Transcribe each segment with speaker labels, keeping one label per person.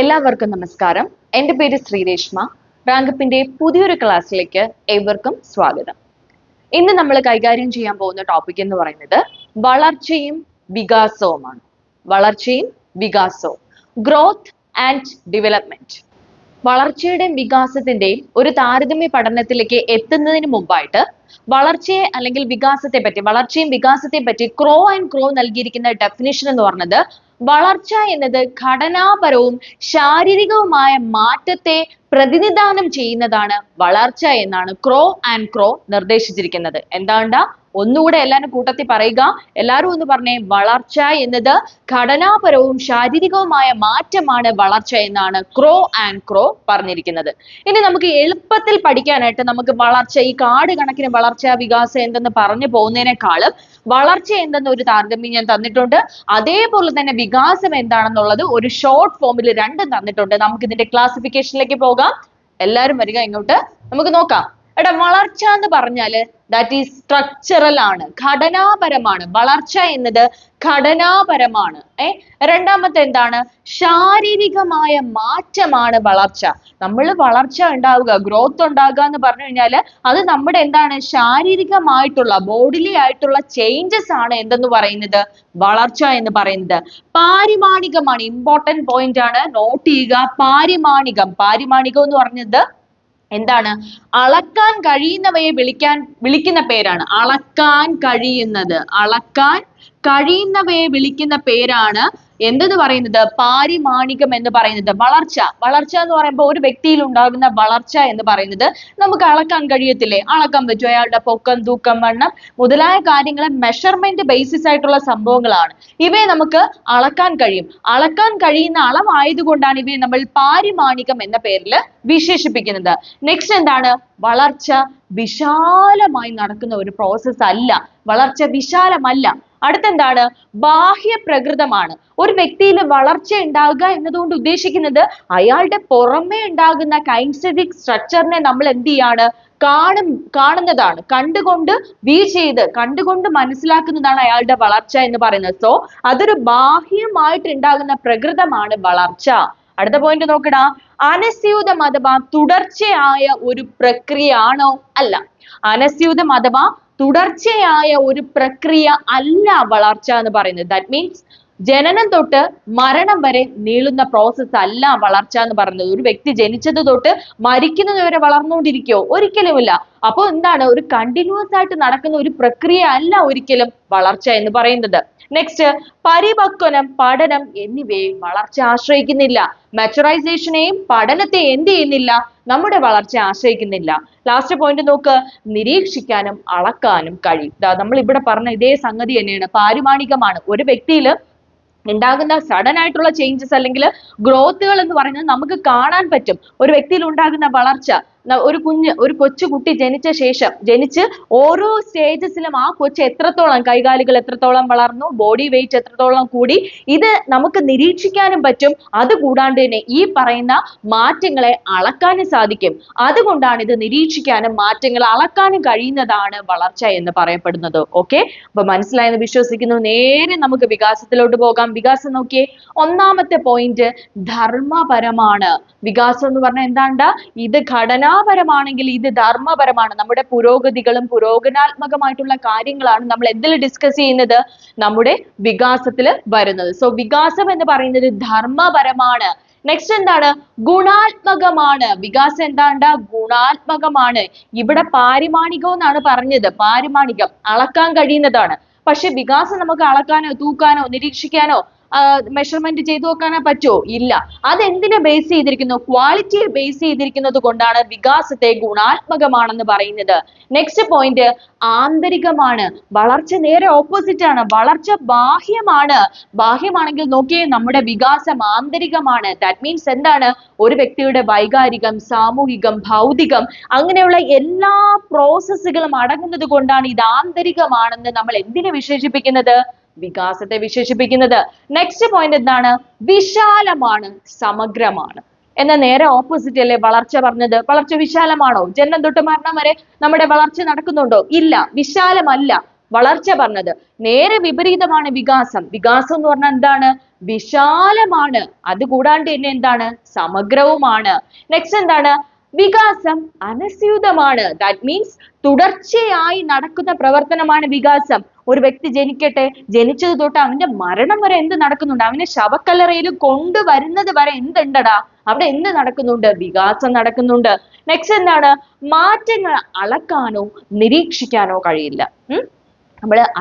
Speaker 1: എല്ലാവർക്കും നമസ്കാരം. എൻ്റെ പേര് ശ്രീരേഷ്മ. റാങ്കപ്പിന്റെ പുതിയൊരു ക്ലാസ്സിലേക്ക് ഏവർക്കും സ്വാഗതം. ഇന്ന് നമ്മൾ കൈകാര്യം ചെയ്യാൻ പോകുന്ന ടോപ്പിക് എന്ന് പറയുന്നത് വളർച്ചയും വികാസവുമാണ്. വളർച്ചയും വികാസവും, ഗ്രോത്ത് ആൻഡ് ഡെവലപ്മെന്റ്. വളർച്ചയുടെയും വികാസത്തിന്റെയും ഒരു താരതമ്യ പഠനത്തിലേക്ക് എത്തുന്നതിന് മുമ്പായിട്ട് വളർച്ചയെ അല്ലെങ്കിൽ വികാസത്തെ പറ്റി, വളർച്ചയും വികാസത്തെ പറ്റി ക്രോ ആൻഡ് ക്രോ നൽകിയിരിക്കുന്ന ഡെഫിനിഷൻ എന്ന് പറഞ്ഞത്, വളർച്ച എന്നത് ഘടനാപരവും ശാരീരികവുമായ മാറ്റത്തെ പ്രതിനിധാനം ചെയ്യുന്നതാണ് വളർച്ച എന്നാണ് ക്രോ ആൻഡ് ക്രോ നിർദ്ദേശിച്ചിരിക്കുന്നത്. എന്താണ്ടാ ഒന്നുകൂടെ എല്ലാവരും കൂട്ടത്തിൽ പറയുക. എല്ലാവരും ഒന്ന് പറഞ്ഞേ, വളർച്ച എന്നത് ഘടനാപരവും ശാരീരികവുമായ മാറ്റമാണ് വളർച്ച എന്നാണ് ക്രോ ആൻഡ് ക്രോ പറഞ്ഞിരിക്കുന്നത്. ഇനി നമുക്ക് എളുപ്പത്തിൽ പഠിക്കാനായിട്ട് നമുക്ക് വളർച്ച, ഈ കാട് കണക്കിന് വളർച്ച വികാസം എന്തെന്ന് പറഞ്ഞു പോകുന്നതിനേക്കാളും വളർച്ച എന്തെന്ന് ഒരു താരതമ്യം ഞാൻ തന്നിട്ടുണ്ട്. അതേപോലെ തന്നെ വികാസം എന്താണെന്നുള്ളത് ഒരു ഷോർട്ട് ഫോമിൽ രണ്ടും തന്നിട്ടുണ്ട്. നമുക്ക് ഇതിന്റെ ക്ലാസിഫിക്കേഷനിലേക്ക് പോകാം. എല്ലാവരും വരിക ഇങ്ങോട്ട്, നമുക്ക് നോക്കാം. എടാ, വളർച്ച എന്ന് പറഞ്ഞാല് ദാറ്റ് ഈസ് സ്ട്രക്ചറൽ ആണ്, ഘടനാപരമാണ്. വളർച്ച എന്നത് ഘടനാപരമാണ്. രണ്ടാമത്തെ എന്താണ്? ശാരീരികമായ മാറ്റമാണ് വളർച്ച. നമ്മൾ വളർച്ച ഉണ്ടാവുക, ഗ്രോത്ത് ഉണ്ടാകുക എന്ന് പറഞ്ഞു കഴിഞ്ഞാൽ അത് നമ്മുടെ എന്താണ്? ശാരീരികമായിട്ടുള്ള, ബോഡിലി ആയിട്ടുള്ള ചേഞ്ചസ് ആണ് എന്തെന്ന് പറയുന്നത്? വളർച്ച എന്ന് പറയുന്നത്. പാരിമാണികമാണ്, ഇമ്പോർട്ടന്റ് പോയിന്റ് ആണ്, നോട്ട് ചെയ്യുക. പാരിമാണികം എന്ന് പറഞ്ഞത് എന്താണ്? അളക്കാൻ കഴിയുന്നവയെ വിളിക്കുന്ന പേരാണ്. അളക്കാൻ കഴിയുന്നവയെ വിളിക്കുന്ന പേരാണ് എന്തെന്ന് പറയുന്നത്? പാരിമാണികം എന്ന് പറയുന്നത്. വളർച്ച എന്ന് പറയുമ്പോൾ ഒരു വ്യക്തിയിൽ ഉണ്ടാകുന്ന വളർച്ച എന്ന് പറയുന്നത് നമുക്ക് അളക്കാൻ കഴിയത്തില്ലേ? അളക്കാൻ പറ്റും. അയാളുടെ പൊക്കം, തൂക്കം, വണ്ണം മുതലായ കാര്യങ്ങൾ മെഷർമെന്റ് ബേസിസ് ആയിട്ടുള്ള സംഭവങ്ങളാണ്. ഇവയെ നമുക്ക് അളക്കാൻ കഴിയും. അളക്കാൻ കഴിയുന്ന അളവായതുകൊണ്ടാണ് ഇവയെ നമ്മൾ പാരിമാണികം എന്ന പേരിൽ വിശേഷിപ്പിക്കുന്നത്. നെക്സ്റ്റ് എന്താണ്? വളർച്ച വിശാലമായി നടക്കുന്ന ഒരു പ്രോസസ് അല്ല. വളർച്ച വിശാലമല്ല. അടുത്തെന്താണ്? ബാഹ്യ പ്രകൃതമാണ്. ഒരു വ്യക്തിയിൽ വളർച്ച ഉണ്ടാവുക എന്നതുകൊണ്ട് ഉദ്ദേശിക്കുന്നത് അയാളുടെ പുറമേ ഉണ്ടാകുന്ന കൈനസ്തെറ്റിക് സ്ട്രക്ചറിനെ നമ്മൾ എന്ത് ചെയ്യാണ്? കാണുന്നതാണ്. കണ്ടുകൊണ്ട് കണ്ടുകൊണ്ട് മനസ്സിലാക്കുന്നതാണ് അയാളുടെ വളർച്ച എന്ന് പറയുന്നത്. സോ അതൊരു ബാഹ്യമായിട്ട് ഉണ്ടാകുന്ന പ്രകൃതമാണ് വളർച്ച. അടുത്ത പോയിന്റ് നോക്കടാ. അനസ്യൂതം അഥവാ തുടർച്ചയായ ഒരു പ്രക്രിയ ആണോ? അല്ല. അനസ്യൂതം അഥവാ തുടർച്ചയായ ഒരു പ്രക്രിയ അല്ല വളർച്ച എന്ന് പറയുന്നത്. ദാറ്റ് മീൻസ് ജനനം തൊട്ട് മരണം വരെ നീളുന്ന പ്രോസസ് അല്ല വളർച്ച എന്ന് പറയുന്നത്. ഒരു വ്യക്തി ജനിച്ചത് തൊട്ട് മരിക്കുന്നത് വരെ വളർന്നുകൊണ്ടിരിക്കോ? ഒരിക്കലുമില്ല. അപ്പോൾ എന്താണ്? ഒരു കണ്ടിന്യൂസ് ആയിട്ട് നടക്കുന്ന ഒരു പ്രക്രിയ അല്ല ഒരിക്കലും വളർച്ച എന്ന് പറയുന്നത്. നെക്സ്റ്റ്, പരിപക്വനം, പഠനം എന്നിവയെ വളർച്ച ആശ്രയിക്കുന്നില്ല. മെച്ചുറൈസേഷനെയും പഠനത്തെ എന്ത് ചെയ്യുന്നില്ല? നമ്മുടെ വളർച്ച ആശ്രയിക്കുന്നില്ല. ലാസ്റ്റ് പോയിന്റ് നോക്ക്. നിരീക്ഷിക്കാനും അളക്കാനും കഴിയും. നമ്മൾ ഇവിടെ പറഞ്ഞ ഇതേ സംഗതി തന്നെയാണ്. പാരിമാണികമാണ്. ഒരു വ്യക്തിയിൽ ഉണ്ടാകുന്ന സഡൻ ആയിട്ടുള്ള ചേഞ്ചസ് അല്ലെങ്കിൽ ഗ്രോത്തുകൾ എന്ന് പറയുന്നത് നമുക്ക് കാണാൻ പറ്റും. ഒരു വ്യക്തിയിൽ ഉണ്ടാകുന്ന വളർച്ച, ഒരു കൊച്ചുകുട്ടി ജനിച്ച് ഓരോ സ്റ്റേജസിലും ആ കൊച്ചു എത്രത്തോളം, കൈകാലുകൾ എത്രത്തോളം വളർന്നു, ബോഡി വെയിറ്റ് എത്രത്തോളം കൂടി, ഇത് നമുക്ക് നിരീക്ഷിക്കാനും പറ്റും. അതുകൂടാണ്ട് തന്നെ ഈ പറയുന്ന മാറ്റങ്ങളെ അളക്കാനും സാധിക്കും. അതുകൊണ്ടാണ് ഇത് നിരീക്ഷിക്കാനും മാറ്റങ്ങൾ അളക്കാനും കഴിയുന്നതാണ് വളർച്ച എന്ന് പറയപ്പെടുന്നത്. ഓക്കെ, അപ്പൊ മനസ്സിലായെന്ന് വിശ്വസിക്കുന്നു. നേരെ നമുക്ക് വികാസത്തിലോട്ട് പോകാം. വികാസം നോക്കിയേ. ഒന്നാമത്തെ പോയിന്റ് ധർമ്മപരമാണ്. വികാസം എന്ന് പറഞ്ഞാൽ എന്താണ്ടാ? ഇത് ഘടനാപരമാണെങ്കിൽ ഇത് ധർമ്മപരമാണ്. നമ്മുടെ പുരോഗതികളും പുരോഗനാത്മകമായിട്ടുള്ള കാര്യങ്ങളാണ് നമ്മൾ എന്തിൽ ഡിസ്കസ് ചെയ്യുന്നത്? നമ്മുടെ വികാസത്തിൽ വരുന്നത്. സോ വികാസം എന്ന് പറയുന്നത് ധർമ്മപരമാണ്. നെക്സ്റ്റ് എന്താണ്? ഗുണാത്മകമാണ്. വികാസം എന്താണ്ട? ഗുണാത്മകമാണ്. ഇവിടെ പാരിമാണികം എന്നാണ് പറഞ്ഞത്. പാരിമാണികം അളക്കാൻ കഴിയുന്നതാണ്. പക്ഷെ വികാസം നമുക്ക് അളക്കാനോ തൂക്കാനോ നിരീക്ഷിക്കാനോ മെഷർമെന്റ് ചെയ്തു നോക്കാനോ പറ്റുമോ? ഇല്ല. അതെന്തിനെ ബേസ് ചെയ്തിരിക്കുന്നു? ക്വാളിറ്റിയെ ബേസ് ചെയ്തിരിക്കുന്നത് കൊണ്ടാണ് വികാസത്തെ ഗുണാത്മകമാണെന്ന് പറയുന്നത്. നെക്സ്റ്റ് പോയിന്റ് ആന്തരികമാണ്. വളർച്ച നേരെ ഓപ്പോസിറ്റ് ആണ്. വളർച്ച ബാഹ്യമാണ്. ബാഹ്യമാണെങ്കിൽ നോക്കിയേ, നമ്മുടെ വികാസം ആന്തരികമാണ്. ദാറ്റ് മീൻസ് എന്താണ്? ഒരു വ്യക്തിയുടെ വൈകാരികം, സാമൂഹികം, ഭൗതികം അങ്ങനെയുള്ള എല്ലാ പ്രോസസ്സുകളും അടങ്ങുന്നത് കൊണ്ടാണ് ഇത് ആന്തരികമാണെന്ന് നമ്മൾ എന്തിനെ വിശേഷിപ്പിക്കുന്നത്? വികാസത്തെ വിശേഷിപ്പിക്കുന്നത്. നെക്സ്റ്റ് പോയിന്റ് എന്താണ്? വിശാലമാണ്, സമഗ്രമാണ്. എന്നാൽ നേരെ ഓപ്പോസിറ്റ് അല്ലേ വളർച്ച പറഞ്ഞത്? വളർച്ച വിശാലമാണോ? ജനനം തൊട്ട് മരണം വരെ നമ്മുടെ വളർച്ച നടക്കുന്നുണ്ടോ? ഇല്ല, വിശാലമല്ല. വളർച്ച പറഞ്ഞത്. നേരെ വിപരീതമാണ് വികാസം. വികാസം എന്ന് പറഞ്ഞാൽ എന്താണ്? വിശാലമാണ്. അത് കൂടാണ്ട് തന്നെ എന്താണ്? സമഗ്രവുമാണ്. നെക്സ്റ്റ് എന്താണ്? വികാസം അനസ്യൂതമാണ്. ദാറ്റ് മീൻസ് തുടർച്ചയായി നടക്കുന്ന പ്രവർത്തനമാണ് വികാസം. ഒരു വ്യക്തി ജനിക്കട്ടെ, ജനിച്ചത് തൊട്ട് അവന്റെ മരണം വരെ എന്ത് നടക്കുന്നുണ്ട്? അവനെ ശവക്കല്ലറയിൽ കൊണ്ടുവരുന്നത് വരെ എന്തുണ്ടടാ? അവിടെ എന്ത് നടക്കുന്നുണ്ട്? വികാസം നടക്കുന്നുണ്ട്. നെക്സ്റ്റ് എന്താണ്? മാറ്റങ്ങൾ അളക്കാനോ നിരീക്ഷിക്കാനോ കഴിയില്ല.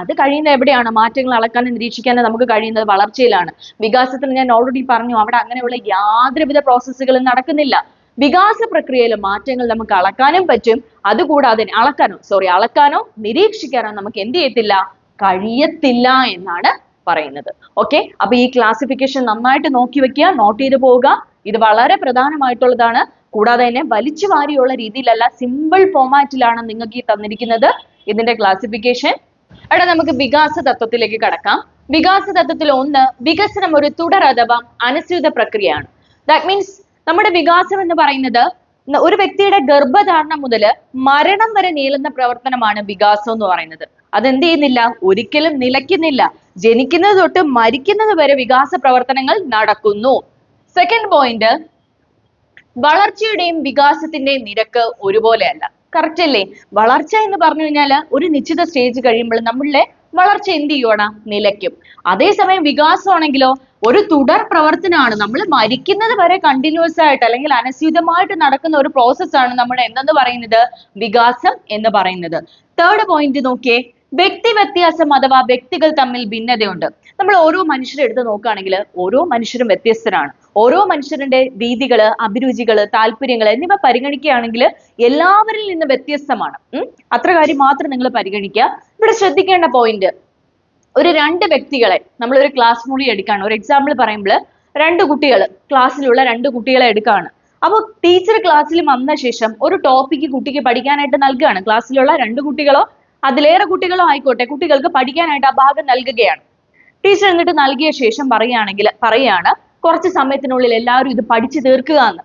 Speaker 1: അത് കഴിയുന്ന എവിടെയാണ്? മാറ്റങ്ങൾ അളക്കാനും നിരീക്ഷിക്കാനും നമുക്ക് കഴിയുന്നത് വളർച്ചയിലാണ്. വികാസത്തിൽ ഞാൻ ഓൾറെഡി പറഞ്ഞു, അവിടെ അങ്ങനെയുള്ള യാതൊരുവിധ പ്രോസസ്സുകളും നടക്കുന്നില്ല. വികാസ പ്രക്രിയയിലെ മാറ്റങ്ങൾ നമുക്ക് അളക്കാനും പറ്റും. അതുകൂടാതെ അളക്കാനോ നിരീക്ഷിക്കാനോ നമുക്ക് എന്ത് ചെയ്യത്തില്ല? കഴിയത്തില്ല എന്നാണ് പറയുന്നത്. ഓക്കെ, അപ്പൊ ഈ ക്ലാസിഫിക്കേഷൻ നന്നായിട്ട് നോക്കി വെക്കുക, നോട്ട് ചെയ്ത് പോവുക. ഇത് വളരെ പ്രധാനമായിട്ടുള്ളതാണ്. കൂടാതെ തന്നെ വലിച്ചു വാരിയുള്ള രീതിയിലല്ല, സിമ്പിൾ ഫോമാറ്റിലാണ് നിങ്ങൾക്ക് ഈ തന്നിരിക്കുന്നത് ഇതിന്റെ ക്ലാസിഫിക്കേഷൻ. അവിടെ നമുക്ക് വികാസ തത്വത്തിലേക്ക് കടക്കാം. വികാസ തത്വത്തിൽ 1, വികസനം ഒരു തുടർ അഥവാ അനുസ്യൂത പ്രക്രിയയാണ്. ദാറ്റ് മീൻസ് നമ്മുടെ വികാസം എന്ന് പറയുന്നത് ഒരു വ്യക്തിയുടെ ഗർഭധാരണം മുതൽ മരണം വരെ നീളുന്ന പ്രവർത്തനമാണ് വികാസം എന്ന് പറയുന്നത്. അതെന്ത് ചെയ്യുന്നില്ല? ഒരിക്കലും നിലയ്ക്കുന്നില്ല. ജനിക്കുന്നത് തൊട്ട് മരിക്കുന്നത് വരെ വികാസ പ്രവർത്തനങ്ങൾ നടക്കുന്നു. സെക്കൻഡ് പോയിന്റ്, വളർച്ചയുടെയും വികാസത്തിന്റെയും നിരക്ക് ഒരുപോലെയല്ല. കറക്റ്റ് അല്ലേ? വളർച്ച എന്ന് പറഞ്ഞു കഴിഞ്ഞാൽ ഒരു നിശ്ചിത സ്റ്റേജ് കഴിയുമ്പോൾ നമ്മളുടെ വളർച്ച എന്ത് ചെയ്യുവാണ്? നിലയ്ക്കും. അതേസമയം വികാസമാണെങ്കിലോ ഒരു തുടർ പ്രവർത്തനമാണ്. നമ്മൾ മരിക്കുന്നത് വരെ കണ്ടിന്യൂസ് ആയിട്ട് അല്ലെങ്കിൽ അനസ്യൂതമായിട്ട് നടക്കുന്ന ഒരു പ്രോസസ്സാണ് നമ്മുടെ എന്തെന്ന് പറയുന്നത്? വികാസം എന്ന് പറയുന്നത്. തേർഡ് പോയിന്റ് നോക്കിയേ, വ്യക്തി വ്യത്യാസം അഥവാ വ്യക്തികൾ തമ്മിൽ ഭിന്നതയുണ്ട്. നമ്മൾ ഓരോ മനുഷ്യരെ എടുത്ത് നോക്കുകയാണെങ്കിൽ ഓരോ മനുഷ്യരും വ്യത്യസ്തരാണ്. ഓരോ മനുഷ്യരുടെ രീതികള്, അഭിരുചികള്, താല്പര്യങ്ങൾ എന്നിവ പരിഗണിക്കുകയാണെങ്കിൽ എല്ലാവരിൽ നിന്ന് വ്യത്യസ്തമാണ്. അത്ര കാര്യം മാത്രം നിങ്ങൾ പരിഗണിക്കുക. ഇവിടെ ശ്രദ്ധിക്കേണ്ട പോയിന്റ്, ഒരു 2 വ്യക്തികളെ നമ്മൾ ഒരു ക്ലാസ് മുറി എടുക്കുകയാണ്. ഒരു എക്സാമ്പിൾ പറയുമ്പോൾ 2 കുട്ടികൾ, ക്ലാസ്സിലുള്ള 2 കുട്ടികളെ എടുക്കുകയാണ്. അപ്പോൾ ടീച്ചർ ക്ലാസ്സിൽ വന്ന ശേഷം ഒരു ടോപ്പിക്ക് കുട്ടിക്ക് പഠിക്കാനായിട്ട് നൽകുകയാണ്. ക്ലാസ്സിലുള്ള 2 കുട്ടികളോ അതിലേറെ കുട്ടികളോ ആയിക്കോട്ടെ, കുട്ടികൾക്ക് പഠിക്കാനായിട്ട് ആ ഭാഗം നൽകുകയാണ്. ടീച്ചർ എന്നിട്ട് നൽകിയ ശേഷം പറയാണ് കുറച്ച് സമയത്തിനുള്ളിൽ എല്ലാവരും ഇത് പഠിച്ചു തീർക്കുക എന്ന്.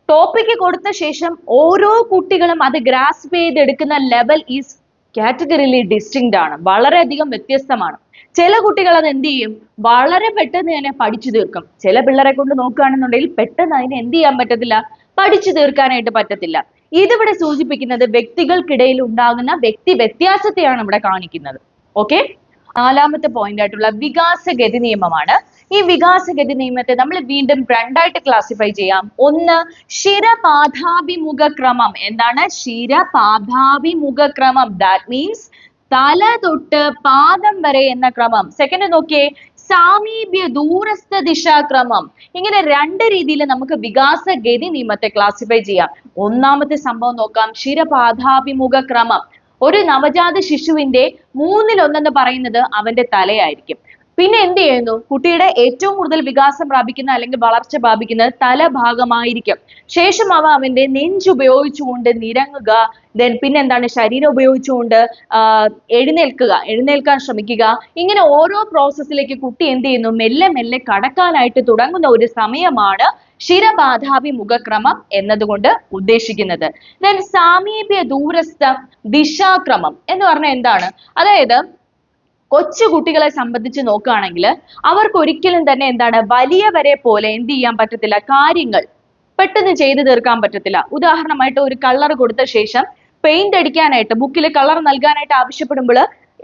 Speaker 1: ടോപ്പിക്ക് കൊടുത്ത ശേഷം ഓരോ കുട്ടികളും അത് ഗ്രാസ്പ് ചെയ്തെടുക്കുന്ന ലെവൽ ഈസ് കാറ്റഗറിയിലി ഡിസ്റ്റിങ്ക്ട് ആണ്, വളരെയധികം വ്യത്യസ്തമാണ്. ചില കുട്ടികൾ അത് എന്ത് ചെയ്യും? വളരെ പെട്ടെന്ന് തന്നെ പഠിച്ചു തീർക്കും. ചില പിള്ളേരെ കൊണ്ട് നോക്കുകയാണെന്നുണ്ടെങ്കിൽ പെട്ടെന്ന് അതിനെ എന്ത് ചെയ്യാൻ പറ്റത്തില്ല? പഠിച്ചു തീർക്കാനായിട്ട് പറ്റത്തില്ല. ഇതിവിടെ സൂചിപ്പിക്കുന്നത് വ്യക്തികൾക്കിടയിൽ ഉണ്ടാകുന്ന വ്യക്തി വ്യത്യാസത്തെയാണ് ഇവിടെ കാണിക്കുന്നത്. ഓക്കെ, 4ാമത്തെ പോയിന്റ് ആയിട്ടുള്ള വികാസഗതി നിയമമാണ്. ഈ വികാസഗതി നിയമത്തെ നമ്മൾ വീണ്ടും 2ആയിട്ട് ക്ലാസിഫൈ ചെയ്യാം. 1, ശിരപാദാഭിമുഖ ക്രമം. എന്താണ്? ശിരപാദാഭിമുഖ ക്രമം. ദാറ്റ് മീൻസ് തല തൊട്ട് പാദം വരെ എന്ന ക്രമം. സെക്കൻഡ് നോക്കിയേ, സാമീപ്യ ദൂരസ്ഥ ദിശാക്രമം. ഇങ്ങനെ 2 രീതിയിൽ നമുക്ക് വികാസഗതി നിയമത്തെ ക്ലാസിഫൈ ചെയ്യാം. 1ാമത്തെ സംഭവം നോക്കാം, ശിരപാദാഭിമുഖ ക്രമം. ഒരു നവജാത ശിശുവിന്റെ 1/3 എന്ന് പറയുന്നത് അവന്റെ തലയായിരിക്കും. പിന്നെ എന്ത് ചെയ്യുന്നു? കുട്ടിയുടെ ഏറ്റവും കൂടുതൽ വികാസം പ്രാപിക്കുന്ന അല്ലെങ്കിൽ വളർച്ച പ്രാപിക്കുന്നത് തലഭാഗമായിരിക്കും. ശേഷം അവന്റെ നെഞ്ചുപയോഗിച്ചുകൊണ്ട് നിരങ്ങുക, പിന്നെ എന്താണ്? ശരീരം ഉപയോഗിച്ചുകൊണ്ട് എഴുന്നേൽക്കാൻ ശ്രമിക്കുക. ഇങ്ങനെ ഓരോ പ്രോസസ്സിലേക്ക് കുട്ടി എന്ത് ചെയ്യുന്നു? മെല്ലെ മെല്ലെ കടക്കാനായിട്ട് തുടങ്ങുന്ന ഒരു സമയമാണ് ശിരപാദാഭിമുഖക്രമം എന്നതുകൊണ്ട് ഉദ്ദേശിക്കുന്നത്. ദെൻ സാമീപ്യ ദൂരസ്ഥ ദിശാക്രമം എന്ന് പറഞ്ഞാൽ എന്താണ്? അതായത് കൊച്ചു കുട്ടികളെ സംബന്ധിച്ച് നോക്കുകയാണെങ്കിൽ അവർക്ക് ഒരിക്കലും തന്നെ എന്താണ്? വലിയവരെ പോലെ എന്ത് ചെയ്യാൻ പറ്റത്തില്ല? കാര്യങ്ങൾ പെട്ടെന്ന് ചെയ്തു തീർക്കാൻ പറ്റത്തില്ല. ഉദാഹരണമായിട്ട് ഒരു കളർ കൊടുത്ത ശേഷം പെയിന്റ് അടിക്കാനായിട്ട്, ബുക്കിൽ കളർ നൽകാനായിട്ട് ആവശ്യപ്പെടുമ്പോൾ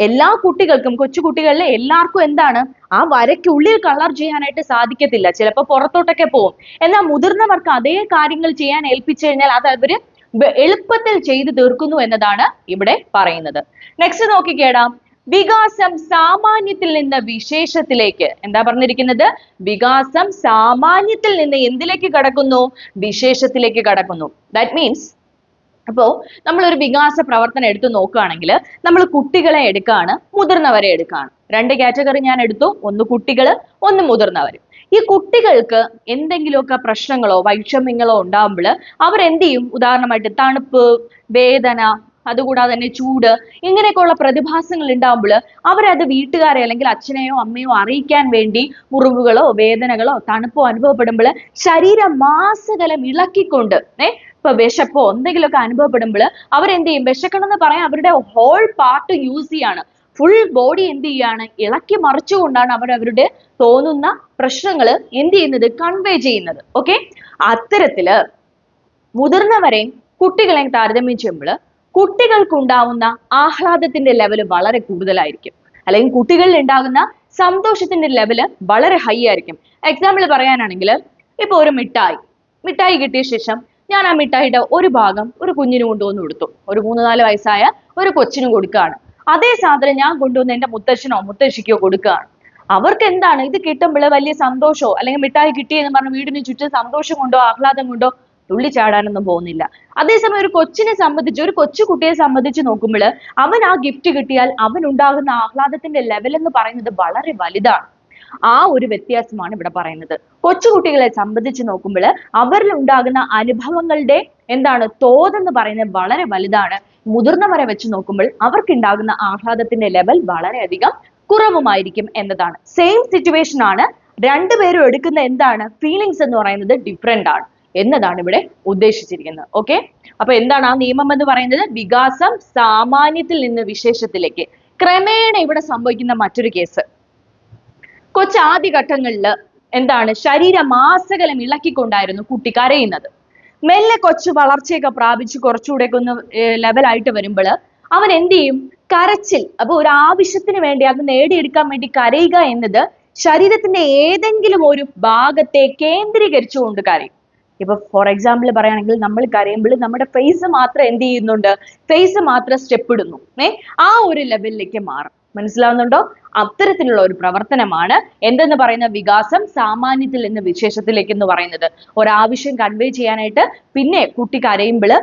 Speaker 1: എല്ലാ കുട്ടികൾക്കും, കൊച്ചു കുട്ടികളിലെ എല്ലാവർക്കും എന്താണ്? ആ വരയ്ക്കുള്ളിൽ കളർ ചെയ്യാനായിട്ട് സാധിക്കത്തില്ല. ചിലപ്പോൾ പുറത്തോട്ടൊക്കെ പോകും. എന്നാൽ മുതിർന്നവർക്ക് അതേ കാര്യങ്ങൾ ചെയ്യാൻ ഏൽപ്പിച്ചു കഴിഞ്ഞാൽ അത് അവര് എളുപ്പത്തിൽ ചെയ്തു തീർക്കുന്നു എന്നതാണ് ഇവിടെ പറയുന്നത്. നെക്സ്റ്റ് നോക്കിക്കേടാ, വികാസം സാമാന്യത്തിൽ നിന്ന് വിശേഷത്തിലേക്ക്. എന്താ പറഞ്ഞിരിക്കുന്നത്? വികാസം സാമാന്യത്തിൽ നിന്ന് എന്തിലേക്ക് കടക്കുന്നു? വിശേഷത്തിലേക്ക് കടക്കുന്നു. ദാറ്റ് മീൻസ് അപ്പോ നമ്മളൊരു വികാസ പ്രവർത്തനം എടുത്തു നോക്കുകയാണെങ്കിൽ നമ്മൾ കുട്ടികളെ എടുക്കുകയാണ്, മുതിർന്നവരെ എടുക്കുകയാണ്. 2 കാറ്റഗറി ഞാൻ എടുത്തു, ഒന്ന് കുട്ടികൾ, ഒന്ന് മുതിർന്നവർ. ഈ കുട്ടികൾക്ക് എന്തെങ്കിലുമൊക്കെ പ്രശ്നങ്ങളോ വൈഷമ്യങ്ങളോ ഉണ്ടാകുമ്പോൾ അവരെന്ത് ചെയ്യും? ഉദാഹരണമായിട്ട് തണുപ്പ്, വേദന, അതുകൂടാതെ തന്നെ ചൂട്, ഇങ്ങനെയൊക്കെയുള്ള പ്രതിഭാസങ്ങൾ ഉണ്ടാകുമ്പോൾ അവരത് വീട്ടുകാരെ അല്ലെങ്കിൽ അച്ഛനെയോ അമ്മയോ അറിയിക്കാൻ വേണ്ടി മുറിവുകളോ വേദനകളോ തണുപ്പോ അനുഭവപ്പെടുമ്പോൾ ശരീരം മാസകലം ഇളക്കിക്കൊണ്ട് ഇപ്പൊ വിശപ്പോ എന്തെങ്കിലുമൊക്കെ അനുഭവപ്പെടുമ്പോൾ അവരെന്ത് ചെയ്യും? വിശക്കണമെന്ന് പറയാൻ അവരുടെ ഹോൾ പാർട്ട് യൂസ് ചെയ്യാണ്, ഫുൾ ബോഡി എന്ത് ചെയ്യാണ്? ഇളക്കി മറിച്ചുകൊണ്ടാണ് അവരവരുടെ തോന്നുന്ന പ്രശ്നങ്ങൾ എന്ത് ചെയ്യുന്നത്? കൺവേ ചെയ്യുന്നത്. ഓക്കെ, അത്തരത്തില് മുതിർന്നവരെയും കുട്ടികളെയും താരതമ്യം ചെയ്യുമ്പോൾ കുട്ടികൾക്കുണ്ടാവുന്ന ആഹ്ലാദത്തിന്റെ ലെവൽ വളരെ കൂടുതലായിരിക്കും, അല്ലെങ്കിൽ കുട്ടികളിൽ ഉണ്ടാകുന്ന സന്തോഷത്തിന്റെ ലെവൽ വളരെ ഹൈ ആയിരിക്കും. എക്സാമ്പിൾ പറയാനാണെങ്കിൽ ഇപ്പൊ ഒരു മിഠായി കിട്ടിയ ശേഷം ഞാൻ ആ മിഠായിയുടെ ഒരു ഭാഗം ഒരു കുഞ്ഞിന് കൊണ്ടുവന്ന് കൊടുത്തു, ഒരു 3-4 വയസ്സായ ഒരു കൊച്ചിന് കൊടുക്കുകയാണ്. അതേ സാധനം ഞാൻ കൊണ്ടുവന്ന് എന്റെ മുത്തശ്ശനോ മുത്തശ്ശിക്കോ കൊടുക്കുകയാണ്. അവർക്ക് എന്താണ് ഇത് കിട്ടുമ്പോൾ വലിയ സന്തോഷമോ അല്ലെങ്കിൽ മിഠായി കിട്ടിയെന്ന് പറഞ്ഞ് വീടിന് ചുറ്റും സന്തോഷം കൊണ്ടോ ആഹ്ലാദം കൊണ്ടോ തുള്ളിച്ചാടാനൊന്നും പോകുന്നില്ല. അതേസമയം ഒരു കൊച്ചിനെ സംബന്ധിച്ച്, ഒരു കൊച്ചു കുട്ടിയെ സംബന്ധിച്ച് നോക്കുമ്പോൾ അവൻ ആ ഗിഫ്റ്റ് കിട്ടിയാൽ അവൻ ഉണ്ടാകുന്ന ആഹ്ലാദത്തിന്റെ ലെവൽ എന്ന് പറയുന്നത് വളരെ വലുതാണ്. ആ ഒരു വ്യത്യാസമാണ് ഇവിടെ പറയുന്നത്. കൊച്ചുകുട്ടികളെ സംബന്ധിച്ച് നോക്കുമ്പോൾ അവരിൽ ഉണ്ടാകുന്ന അനുഭവങ്ങളുടെ തോതെന്ന് പറയുന്നത് വളരെ വലുതാണ്. മുതിർന്നവരെ വെച്ച് നോക്കുമ്പോൾ അവർക്കുണ്ടാകുന്ന ആഹ്ലാദത്തിന്റെ ലെവൽ വളരെയധികം കുറവുമായിരിക്കും എന്നതാണ്. സെയിം സിറ്റുവേഷൻ ആണ്, രണ്ടുപേരും എടുക്കുന്ന ഫീലിങ്സ് എന്ന് പറയുന്നത് ഡിഫറെന്റ് ആണ് എന്നതാണ് ഇവിടെ ഉദ്ദേശിച്ചിരിക്കുന്നത്. ഓക്കെ, അപ്പൊ എന്താണ് ആ നിയമം എന്ന് പറയുന്നത്? വികാസം സാമാന്യത്തിൽ നിന്ന് വിശേഷത്തിലേക്ക്. ക്രമേണ ഇവിടെ സംഭവിക്കുന്ന മറ്റൊരു കേസ്, ആദ്യഘട്ടങ്ങളിൽ ശരീരമാസകലം ഇളക്കിക്കൊണ്ടായിരുന്നു കുട്ടി കരയുന്നത്. മെല്ലെ കൊച്ചു വളർച്ചയൊക്കെ പ്രാപിച്ച് കുറച്ചുകൂടെ ഒന്ന് ലെവലായിട്ട് വരുമ്പോൾ അവൻ എന്ത് ചെയ്യും? കരച്ചിൽ, അപ്പൊ ഒരു ആവശ്യത്തിന് വേണ്ടി അത് നേടിയെടുക്കാൻ വേണ്ടി കരയുക എന്നത് ശരീരത്തിന്റെ ഏതെങ്കിലും ഒരു ഭാഗത്തെ കേന്ദ്രീകരിച്ചുകൊണ്ട് കരയും. ഇപ്പൊ ഫോർ എക്സാമ്പിൾ പറയുകയാണെങ്കിൽ നമ്മൾ കരയുമ്പോൾ നമ്മുടെ ഫേസ് മാത്രം എന്ത് ചെയ്യുന്നുണ്ട്? ഫേസ് മാത്രം സ്റ്റെപ്പ് ഇടുന്നു, ആ ഒരു ലെവലിലേക്ക് മാറും. മനസ്സിലാവുന്നുണ്ടോ? അത്തരത്തിലുള്ള ഒരു പ്രവർത്തനമാണ് എന്തെന്ന് പറയുന്ന വികാസം സാമാന്യത്തിൽ നിന്ന് വിശേഷത്തിലേക്ക് എന്ന് പറയുന്നത്. ഒരാവശ്യം കൺവേ ചെയ്യാനായിട്ട് പിന്നെ കുട്ടി കരയുമ്പോൾ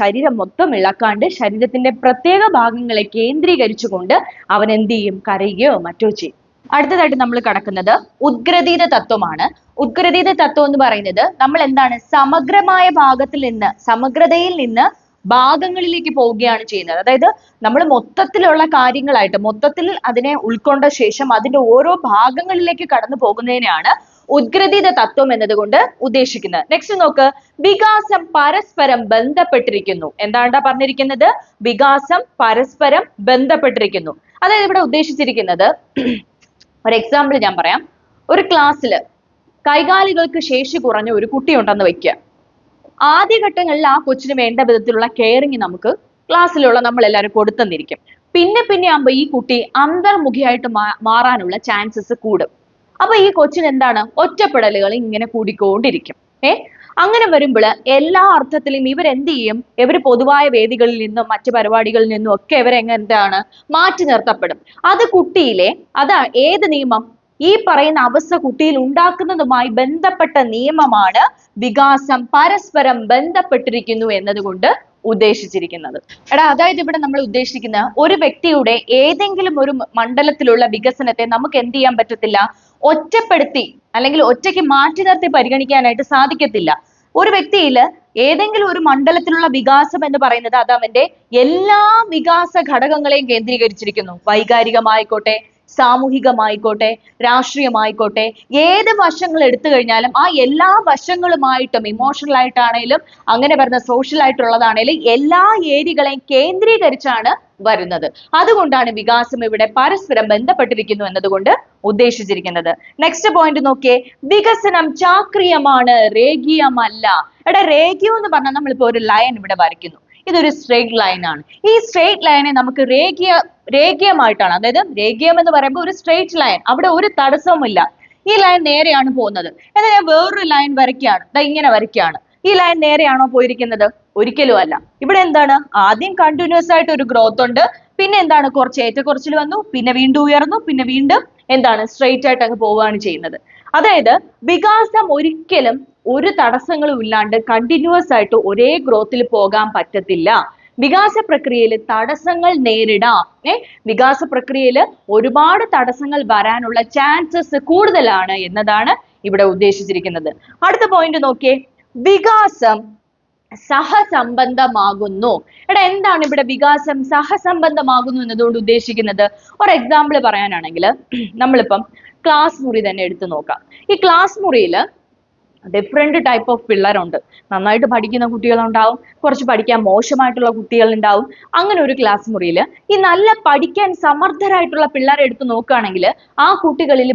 Speaker 1: ശരീരം മൊത്തം ഇളക്കാണ്ട് ശരീരത്തിന്റെ പ്രത്യേക ഭാഗങ്ങളെ കേന്ദ്രീകരിച്ചുകൊണ്ട് അവൻ എന്ത് ചെയ്യും? കരയുകയോ മറ്റോ ചെയ്യും. അടുത്തതായിട്ട് നമ്മൾ കടക്കുന്നത് ഉദ്ഗ്രഥീത തത്വമാണ്. ഉദ്ഗ്രഥീത തത്വം എന്ന് പറയുന്നത് നമ്മൾ സമഗ്രമായ സമഗ്രതയിൽ നിന്ന് ഭാഗങ്ങളിലേക്ക് പോവുകയാണ് ചെയ്യുന്നത്. അതായത് നമ്മൾ മൊത്തത്തിലുള്ള കാര്യങ്ങളായിട്ട് മൊത്തത്തിൽ അതിനെ ഉൾക്കൊണ്ട ശേഷം അതിന്റെ ഓരോ ഭാഗങ്ങളിലേക്ക് കടന്നു പോകുന്നതിനെയാണ് ഉദ്ഗ്രഥീത തത്വം എന്നതുകൊണ്ട് ഉദ്ദേശിക്കുന്നത്. നെക്സ്റ്റ് നോക്ക്, വികാസം പരസ്പരം ബന്ധപ്പെട്ടിരിക്കുന്നു. എന്താണ് പറഞ്ഞിരിക്കുന്നത്? വികാസം പരസ്പരം ബന്ധപ്പെട്ടിരിക്കുന്നു. അതായത് ഇവിടെ ഉദ്ദേശിച്ചിരിക്കുന്നത്, ഒരു എക്സാമ്പിൾ ഞാൻ പറയാം. ഒരു ക്ലാസ്സിൽ കൈകാലുകൾക്ക് ശേഷി കുറഞ്ഞ ഒരു കുട്ടി ഉണ്ടെന്ന് വെക്കുക. ആദ്യഘട്ടങ്ങളിൽ ആ കൊച്ചിന് വേണ്ട വിധത്തിലുള്ള കെയറിങ് നമുക്ക് ക്ലാസ്സിലുള്ള നമ്മളെല്ലാവരും കൊടുത്തെന്നിരിക്കും. പിന്നെ ആകുമ്പോൾ ഈ കുട്ടി അന്തർമുഖിയായിട്ട് മാറാനുള്ള ചാൻസസ് കൂടും. അപ്പൊ ഈ കൊച്ചിന് ഒറ്റപ്പെടലുകൾ ഇങ്ങനെ കൂടിക്കൊണ്ടിരിക്കും. അങ്ങനെ വരുമ്പോൾ എല്ലാ അർത്ഥത്തിലും ഇവരെന്ത് ചെയ്യും? ഇവർ പൊതുവായ വേദികളിൽ നിന്നും മറ്റു പരിപാടികളിൽ നിന്നും ഒക്കെ ഇവരെങ്ങനെ മാറ്റി നിർത്തപ്പെടും. അത് കുട്ടിയിലെ ഏത് നിയമം? ഈ പറയുന്ന അവസ്ഥ കുട്ടിയിൽ ഉണ്ടാക്കുന്നതുമായി ബന്ധപ്പെട്ട നിയമമാണ് വികാസം പരസ്പരം ബന്ധപ്പെട്ടിരിക്കുന്നു എന്നതുകൊണ്ട് ഉദ്ദേശിച്ചിരിക്കുന്നത്. അതായത് ഇവിടെ നമ്മൾ ഉദ്ദേശിക്കുന്ന ഒരു വ്യക്തിയുടെ ഏതെങ്കിലും ഒരു മണ്ഡലത്തിലുള്ള വികസനത്തെ നമുക്ക് എന്ത് ചെയ്യാൻ പറ്റത്തില്ല? ഒറ്റപ്പെടുത്തി അല്ലെങ്കിൽ ഒറ്റയ്ക്ക് മാറ്റി നിർത്തി പരിഗണിക്കാനായിട്ട് സാധിക്കത്തില്ല. ഒരു വ്യക്തിയിൽ ഏതെങ്കിലും ഒരു മണ്ഡലത്തിലുള്ള വികാസം എന്ന് പറയുന്നത് അത് അവന്റെ എല്ലാ വികാസ ഘടകങ്ങളെയും കേന്ദ്രീകരിച്ചിരിക്കുന്നു. വൈകാരികമായിക്കോട്ടെ, സാമൂഹികമായിക്കോട്ടെ, രാഷ്ട്രീയമായിക്കോട്ടെ, ഏത് വശങ്ങൾ എടുത്തു കഴിഞ്ഞാലും ആ എല്ലാ വശങ്ങളുമായിട്ടും ഇമോഷണൽ ആയിട്ടാണേലും അങ്ങനെ വരുന്ന സോഷ്യൽ ആയിട്ടുള്ളതാണേലും എല്ലാ ഏരിയകളെയും കേന്ദ്രീകരിച്ചാണ് വരുന്നത്. അതുകൊണ്ടാണ് വികാസം ഇവിടെ പരസ്പരം ബന്ധപ്പെട്ടിരിക്കുന്നു എന്നതുകൊണ്ട് ഉദ്ദേശിച്ചിരിക്കുന്നത്. നെക്സ്റ്റ് പോയിന്റ് നോക്കിയേ, വികസനം ചാക്രിയമാണ്, രേഖീയമല്ല. രേഖീയം എന്ന് പറഞ്ഞാൽ നമ്മളിപ്പോ ഒരു ലൈൻ ഇവിടെ വരയ്ക്കുന്നു. ഇതൊരു സ്ട്രെയിറ്റ് ലൈൻ ആണ്. ഈ സ്ട്രെയിറ്റ് ലൈനെ നമുക്ക് രേഖീയമായിട്ടാണ്, അതായത് രേഖീയം എന്ന് പറയുമ്പോൾ ഒരു സ്ട്രെയിറ്റ് ലൈൻ, അവിടെ ഒരു തടസ്സവുമില്ല. ഈ ലൈൻ നേരെയാണ് പോകുന്നത്. എന്നാൽ ഞാൻ വേറൊരു ലൈൻ വരയ്ക്കുകയാണ്, ഇങ്ങനെ വരയ്ക്കുകയാണ്. ഈ ലൈൻ നേരെയാണോ പോയിരിക്കുന്നത്? ഒരിക്കലും അല്ല. ഇവിടെ ആദ്യം കണ്ടിന്യൂസ് ആയിട്ട് ഒരു ഗ്രോത്ത് ഉണ്ട്, പിന്നെ കുറച്ച് ഏറ്റക്കുറച്ചിൽ വന്നു, പിന്നെ വീണ്ടും ഉയർന്നു, പിന്നെ വീണ്ടും സ്ട്രെയിറ്റ് ആയിട്ട് അങ്ങ് പോവുകയാണ് ചെയ്യുന്നത്. അതായത് വികാസം ഒരിക്കലും ഒരു തടസ്സങ്ങളും ഇല്ലാണ്ട് കണ്ടിന്യൂസ് ആയിട്ട് ഒരേ ഗ്രോത്തിൽ പോകാൻ പറ്റത്തില്ല. വികാസ പ്രക്രിയയിൽ തടസ്സങ്ങൾ നേരിടാം. വികാസ പ്രക്രിയയിൽ ഒരുപാട് തടസ്സങ്ങൾ വരാനുള്ള ചാൻസസ് കൂടുതലാണ് എന്നതാണ് ഇവിടെ ഉദ്ദേശിച്ചിരിക്കുന്നത്. അടുത്ത പോയിന്റ് നോക്കിയേ, വികാസം സഹസംബന്ധമാകുന്നു. എന്താണ് ഇവിടെ വികാസം സഹസംബന്ധമാകുന്നു എന്നതുകൊണ്ട് ഉദ്ദേശിക്കുന്നത്? ഒരു എക്സാമ്പിൾ പറയാനാണെങ്കിൽ നമ്മളിപ്പം ക്ലാസ് മുറി തന്നെ എടുത്തു നോക്കാം. ഈ ക്ലാസ് മുറിയിൽ ഡിഫറെന്റ് ടൈപ്പ് ഓഫ് പിള്ളേരുണ്ട്. നന്നായിട്ട് പഠിക്കുന്ന കുട്ടികളുണ്ടാവും, കുറച്ച് പഠിക്കാൻ മോശമായിട്ടുള്ള കുട്ടികളുണ്ടാവും. അങ്ങനെ ഒരു ക്ലാസ് മുറിയിൽ ഈ നല്ല പഠിക്കാൻ സമർത്ഥരായിട്ടുള്ള പിള്ളേരെ എടുത്ത് നോക്കുകയാണെങ്കിൽ ആ കുട്ടികളിൽ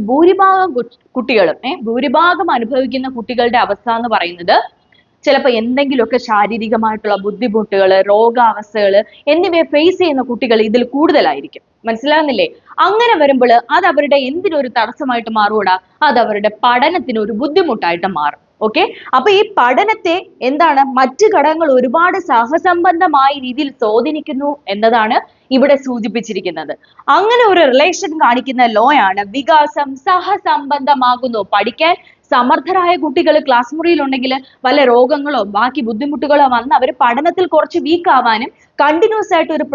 Speaker 1: ഭൂരിഭാഗം അനുഭവിക്കുന്ന കുട്ടികളുടെ അവസ്ഥ എന്ന് പറയുന്നത് ചിലപ്പോൾ എന്തെങ്കിലുമൊക്കെ ശാരീരികമായിട്ടുള്ള ബുദ്ധിമുട്ടുകൾ, രോഗാവസ്ഥകൾ എന്നിവയെ ഫേസ് ചെയ്യുന്ന കുട്ടികൾ ഇതിൽ കൂടുതലായിരിക്കും. മനസ്സിലാകുന്നില്ലേ? അങ്ങനെ വരുമ്പോൾ അത് അവരുടെ എന്തിനൊരു തടസ്സമായിട്ട് മാറൂടാ? അത് അവരുടെ പഠനത്തിന് ഒരു ബുദ്ധിമുട്ടായിട്ട് മാറും. ഓക്കെ, അപ്പൊ ഈ പഠനത്തെ എന്താണ് മറ്റു ഘടകങ്ങൾ ഒരുപാട് സഹസംബന്ധമായ രീതിയിൽ സ്വാധീനിക്കുന്നു എന്നതാണ് ഇവിടെ സൂചിപ്പിച്ചിരിക്കുന്നത്. അങ്ങനെ ഒരു റിലേഷൻ കാണിക്കുന്ന ലോ ആണ് വികാസം സഹസംബന്ധമാകുന്നു. പഠിക്കാൻ സമർത്ഥരായ കുട്ടികൾ ക്ലാസ് മുറിയിൽ ഉണ്ടെങ്കിൽ വല്ല രോഗങ്ങളോ ബാക്കി ബുദ്ധിമുട്ടുകളോ വന്ന് അവർ പഠനത്തിൽ കുറച്ച് വീക്ക് ആവാനും കണ്ടിന്യൂസ് ആയിട്ട് ഒരു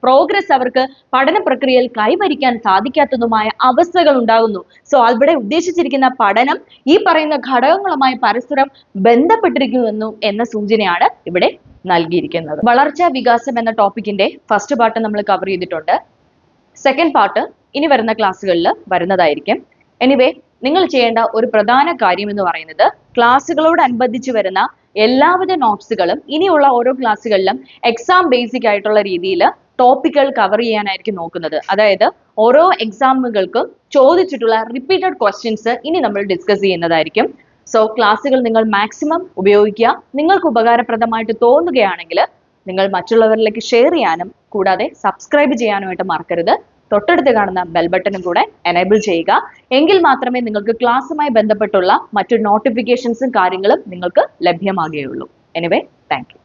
Speaker 1: പ്രോഗ്രസ് അവർക്ക് പഠന പ്രക്രിയയിൽ കൈവരിക്കാൻ സാധിക്കാത്തതുമായ അവസ്ഥകൾ ഉണ്ടാകുന്നു. സോ അവിടെ ഉദ്ദേശിച്ചിരിക്കുന്ന പഠനം ഈ പറയുന്ന ഘടകങ്ങളുമായി പരസ്പരം ബന്ധപ്പെട്ടിരിക്കുന്നു എന്ന സൂചനയാണ് ഇവിടെ നൽകിയിരിക്കുന്നത്. വളർച്ച വികാസം എന്ന ടോപ്പിക്കിന്റെ ഫസ്റ്റ് പാർട്ട് നമ്മൾ കവർ ചെയ്തിട്ടുണ്ട്. സെക്കൻഡ് പാർട്ട് ഇനി വരുന്ന ക്ലാസ്സുകളിൽ വരുന്നതായിരിക്കും. എനിവേ, നിങ്ങൾ ചെയ്യേണ്ട ഒരു പ്രധാന കാര്യം എന്ന് പറയുന്നത് ക്ലാസ്സുകളോടനുബന്ധിച്ച് വരുന്ന എല്ലാവിധ നോട്ട്സുകളും ഇനിയുള്ള ഓരോ ക്ലാസ്സുകളിലും എക്സാം ബേസിക് ആയിട്ടുള്ള രീതിയിൽ ടോപ്പിക്കുകൾ കവർ ചെയ്യാനായിരിക്കും നോക്കുന്നത്. അതായത് ഓരോ എക്സാമുകൾക്കും ചോദിച്ചിട്ടുള്ള റിപ്പീറ്റഡ് ക്വസ്റ്റ്യൻസ് ഇനി നമ്മൾ ഡിസ്കസ് ചെയ്യുന്നതായിരിക്കും. സോ ക്ലാസ്സുകൾ നിങ്ങൾ മാക്സിമം ഉപയോഗിക്കുക. നിങ്ങൾക്ക് ഉപകാരപ്രദമായിട്ട് തോന്നുകയാണെങ്കിൽ നിങ്ങൾ മറ്റുള്ളവരിലേക്ക് ഷെയർ ചെയ്യാനും കൂടാതെ സബ്സ്ക്രൈബ് ചെയ്യാനുമായിട്ട് മറക്കരുത്. തൊട്ടടുത്ത് കാണുന്ന ബെൽ ബട്ടണും കൂടെ എനേബിൾ ചെയ്യുക. എങ്കിൽ മാത്രമേ നിങ്ങൾക്ക് ക്ലാസ്സുമായി ബന്ധപ്പെട്ടുള്ള മറ്റു നോട്ടിഫിക്കേഷൻസും കാര്യങ്ങളും നിങ്ങൾക്ക് ലഭ്യമാകുകയുള്ളൂ. Anyway, thank you.